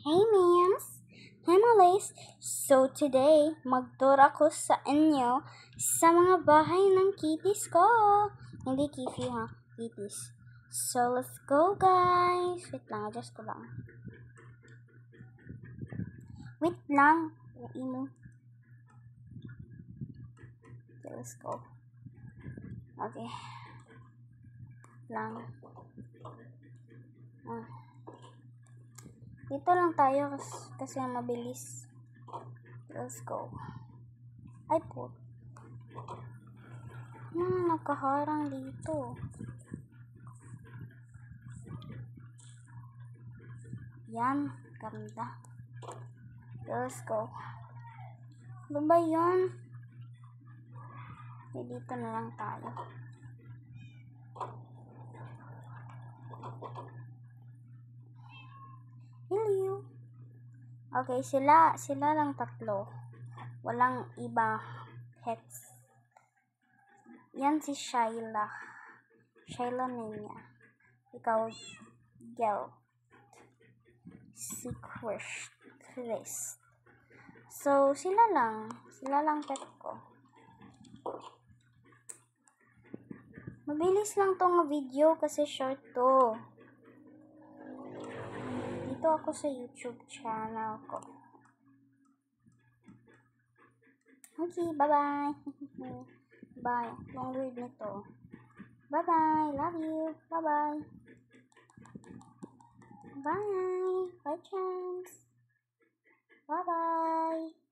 Hey ma'ams, I'm Alice. So today, mag-tour ako sa inyo sa mga bahay ng kitties ko. Hindi kitty ha, kitties. So let's go guys. Wait lang, adjust ko lang. Wait lang. Imo. Okay, let's go. Okay. Lang. Dito lang tayo kasi mabilis. Let's go. Ay po. Nakaharang dito. Yan. Ganda. Let's go. Ano ba yun? Okay, dito na lang tayo. Hello. Okay, sila lang tatlo. Walang iba. Pets. Yan si Shyla. Shyla niya. Ikaw, Gel. Si Chris. So, sila lang pet ko. Mabilis lang tong video kasi short to. Dito ako sa YouTube channel ko. Okay, bye-bye. Bye. Long word nito. Bye-bye. Love you. Bye-bye. Bye. Bye, chance. Bye-bye.